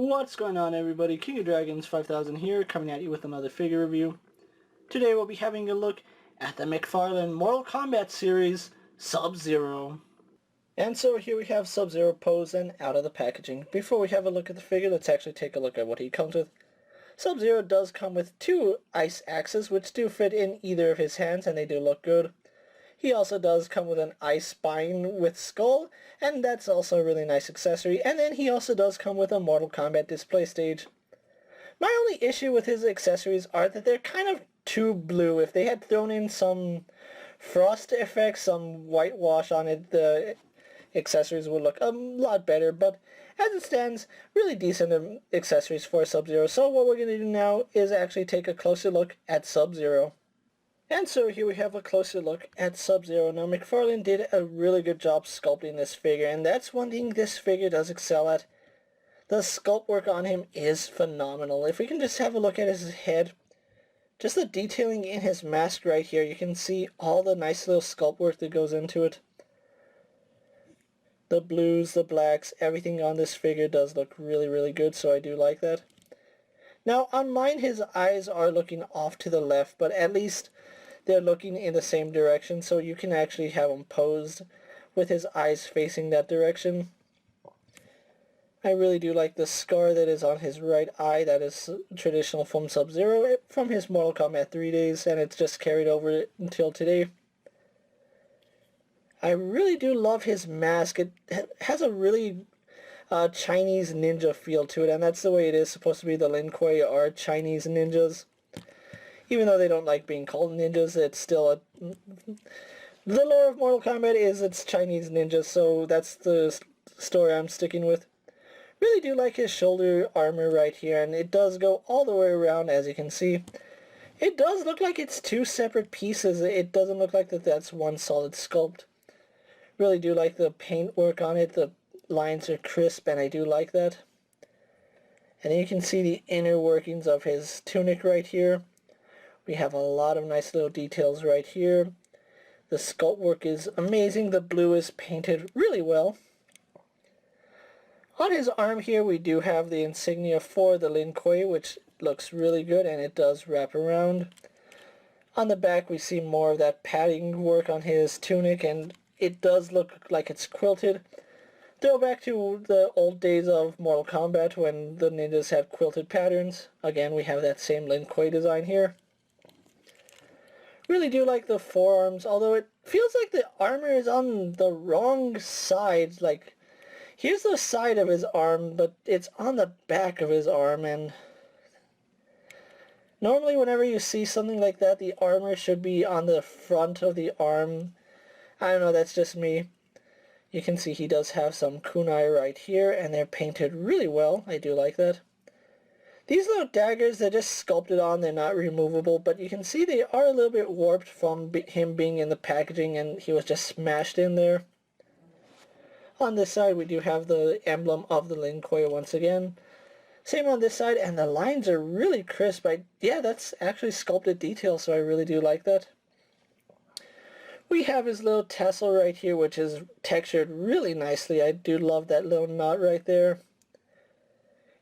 What's going on, everybody? King of Dragons 5000 here, coming at you with another figure review. Today we'll be having a look at the Mcfarlane Mortal Kombat series, Sub-Zero. And so here we have Sub-Zero posed and out of the packaging. Before we have a look at the figure, let's actually take a look at what he comes with. Sub-Zero does come with two ice axes, which do fit in either of his hands, and they do look good. He also does come with an ice spine with skull, and that's also a really nice accessory. And then he also does come with a Mortal Kombat display stage. My only issue with his accessories are that they're kind of too blue. If they had thrown in some frost effects, some whitewash on it, the accessories would look a lot better. But as it stands, really decent accessories for Sub-Zero. So what we're going to do now is actually take a closer look at Sub-Zero. And so here we have a closer look at Sub-Zero. Now Mcfarlane did a really good job sculpting this figure, and that's one thing this figure does excel at. The sculpt work on him is phenomenal. If we can just have a look at his head, just the detailing in his mask right here, you can see all the nice little sculpt work that goes into it. The blues, the blacks, everything on this figure does look really good, so I do like that. Now on mine his eyes are looking off to the left, but at least they're looking in the same direction, so you can actually have him posed with his eyes facing that direction. I really do like the scar that is on his right eye. That is traditional from Sub-Zero from his Mortal Kombat 3 days, and it's just carried over until today. I really do love his mask. It has a really Chinese ninja feel to it, and that's the way it is supposed to be. The Lin Kuei are Chinese ninjas. Even though they don't like being called ninjas, it's still the lore of Mortal Kombat is it's Chinese ninjas, so that's the story I'm sticking with. Really do like his shoulder armor right here, and it does go all the way around, as you can see. It does look like it's two separate pieces. It doesn't look like that's one solid sculpt. Really do like the paint work on it. The lines are crisp, and I do like that. And then you can see the inner workings of his tunic right here. We have a lot of nice little details right here. The sculpt work is amazing. The blue is painted really well. On his arm here we do have the insignia for the Lin Kuei, which looks really good, and it does wrap around. On the back we see more of that padding work on his tunic, and it does look like it's quilted. Throwback to the old days of Mortal Kombat when the ninjas had quilted patterns. Again, we have that same Lin Kuei design here. Really do like the forearms, although it feels like the armor is on the wrong side. Like, here's the side of his arm, but it's on the back of his arm, and normally whenever you see something like that, the armor should be on the front of the arm. I don't know, that's just me. You can see he does have some kunai right here, and they're painted really well. I do like that. These little daggers, they're just sculpted on, they're not removable, but you can see they are a little bit warped from him being in the packaging, and he was just smashed in there. On this side we do have the emblem of the Lin Kuei once again. Same on this side, and the lines are really crisp. Yeah, that's actually sculpted detail, so I really do like that. We have his little tassel right here, which is textured really nicely. I do love that little knot right there.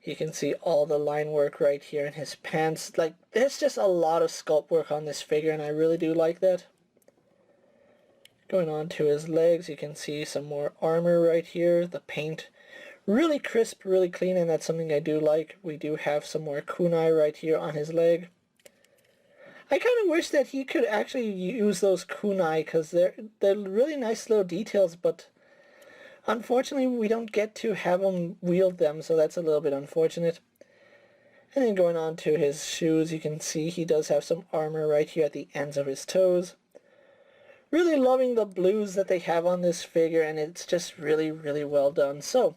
You can see all the line work right here in his pants. Like, there's just a lot of sculpt work on this figure, and I really do like that. Going on to his legs, you can see some more armor right here. The paint, really crisp, really clean, and that's something I do like. We do have some more kunai right here on his leg. I kind of wish that he could actually use those kunai, because they're really nice little details, but unfortunately, we don't get to have him wield them, so that's a little bit unfortunate. And then going on to his shoes, you can see he does have some armor right here at the ends of his toes. Really loving the blues that they have on this figure, and it's just really well done. So,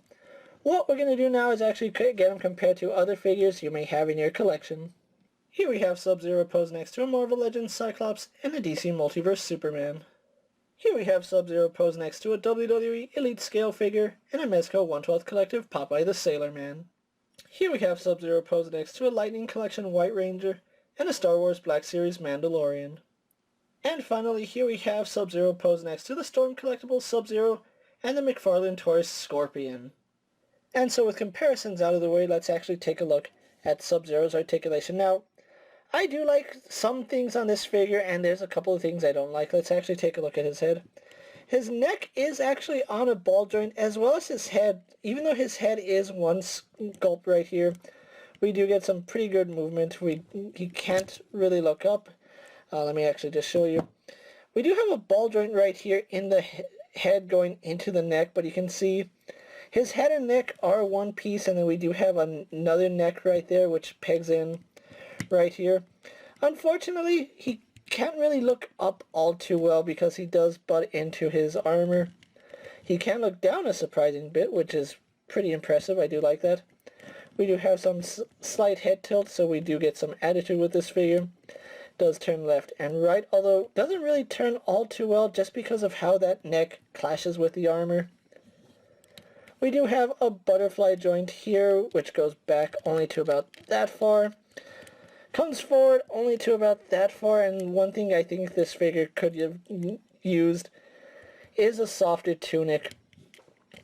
what we're going to do now is actually get him compared to other figures you may have in your collection. Here we have Sub-Zero posed next to a Marvel Legends Cyclops and a DC Multiverse Superman. Here we have Sub-Zero posed next to a WWE Elite Scale figure and a Mezco 1/12 Collective Popeye the Sailor Man. Here we have Sub-Zero posed next to a Lightning Collection White Ranger and a Star Wars Black Series Mandalorian. And finally, here we have Sub-Zero posed next to the Storm Collectibles Sub-Zero and the Mcfarlane Taurus Scorpion. And so with comparisons out of the way, let's actually take a look at Sub-Zero's articulation. Now, I do like some things on this figure, and there's a couple of things I don't like. Let's actually take a look at his head. His neck is actually on a ball joint, as well as his head. Even though his head is one sculpt right here, we do get some pretty good movement. He can't really look up. Let me actually just show you. We do have a ball joint right here in the head going into the neck, but you can see his head and neck are one piece, and then we do have another neck right there which pegs in right here. Unfortunately, he can't really look up all too well because he does butt into his armor. He can look down a surprising bit, which is pretty impressive. I do like that. We do have some slight head tilt, so we do get some attitude with this figure. Does turn left and right, although doesn't really turn all too well just because of how that neck clashes with the armor. We do have a butterfly joint here, which goes back only to about that far. Comes forward only to about that far, and one thing I think this figure could have used is a softer tunic.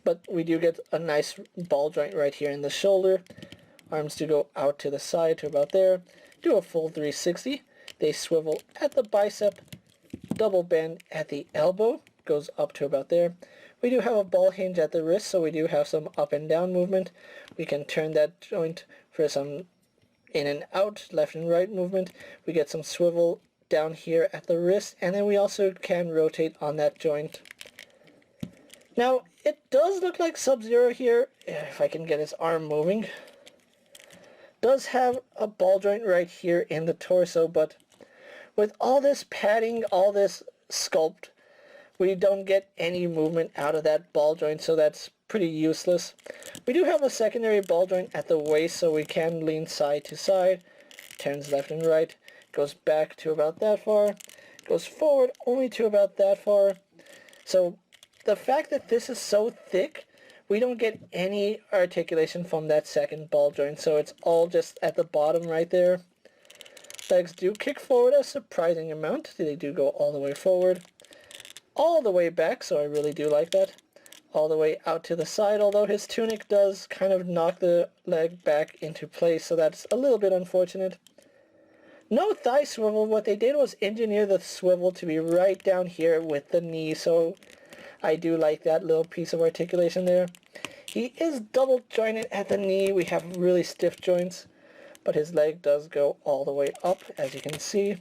But we do get a nice ball joint right here in the shoulder. Arms do go out to the side to about there. Do a full 360. They swivel at the bicep, double bend at the elbow, goes up to about there. We do have a ball hinge at the wrist, so we do have some up and down movement. We can turn that joint for some in and out, left and right movement. We get some swivel down here at the wrist, and then we also can rotate on that joint. Now, it does look like Sub-Zero here, if I can get his arm moving. Does have a ball joint right here in the torso, but with all this padding, all this sculpt, we don't get any movement out of that ball joint, so that's pretty useless. We do have a secondary ball joint at the waist, so we can lean side to side. Turns left and right, goes back to about that far, goes forward only to about that far. So the fact that this is so thick, we don't get any articulation from that second ball joint, so it's all just at the bottom right there. Legs do kick forward a surprising amount. They do go all the way forward, all the way back, so I really do like that. All the way out to the side, although his tunic does kind of knock the leg back into place, so that's a little bit unfortunate. No thigh swivel. What they did was engineer the swivel to be right down here with the knee, so I do like that little piece of articulation there. He is double jointed at the knee. We have really stiff joints, but his leg does go all the way up, as you can see.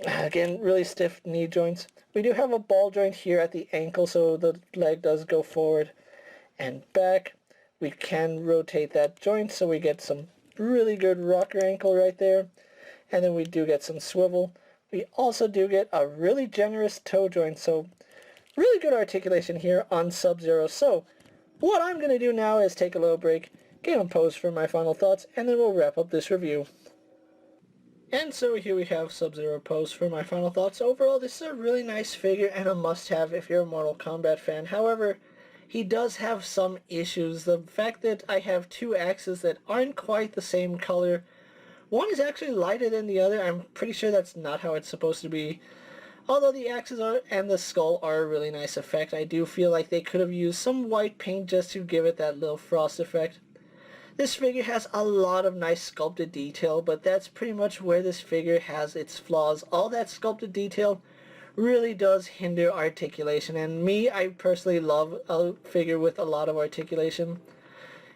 Again, really stiff knee joints. We do have a ball joint here at the ankle, so the leg does go forward and back. We can rotate that joint, so we get some really good rocker ankle right there. And then we do get some swivel. We also do get a really generous toe joint, so really good articulation here on Sub-Zero. So what I'm going to do now is take a little break, get composed for my final thoughts, and then we'll wrap up this review. And so here we have Sub-Zero posed for my final thoughts. Overall, this is a really nice figure and a must-have if you're a Mortal Kombat fan. However, he does have some issues. The fact that I have two axes that aren't quite the same color. One is actually lighter than the other. I'm pretty sure that's not how it's supposed to be. Although the axes and the skull are a really nice effect, I do feel like they could have used some white paint just to give it that little frost effect. This figure has a lot of nice sculpted detail, but that's pretty much where this figure has its flaws. All that sculpted detail really does hinder articulation, and I personally love a figure with a lot of articulation.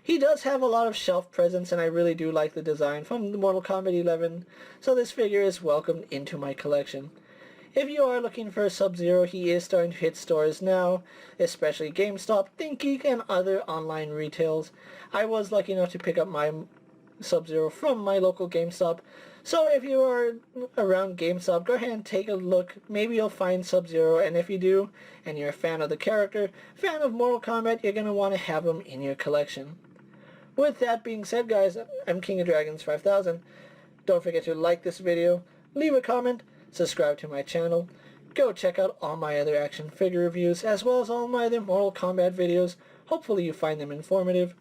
He does have a lot of shelf presence, and I really do like the design from the Mortal Kombat 11, so this figure is welcomed into my collection. If you are looking for a Sub-Zero, he is starting to hit stores now, especially GameStop, ThinkGeek, and other online retails. I was lucky enough to pick up my Sub-Zero from my local GameStop, so if you are around GameStop, go ahead and take a look. Maybe you'll find Sub-Zero, and if you do, and you're a fan of the character, fan of Mortal Kombat, you're going to want to have him in your collection. With that being said, guys, I'm KingofDragons 5000. Don't forget to like this video, leave a comment, subscribe to my channel, go check out all my other action figure reviews, as well as all my other Mortal Kombat videos. Hopefully you find them informative.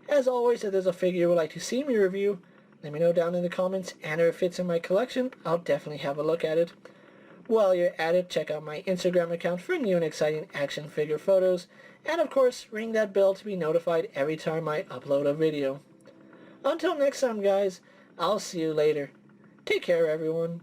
As always, if there's a figure you would like to see me review, let me know down in the comments, and if it fits in my collection, I'll definitely have a look at it. While you're at it, check out my Instagram account for new and exciting action figure photos, And of course, ring that bell to be notified every time I upload a video. Until next time, guys, I'll see you later. Take care, everyone.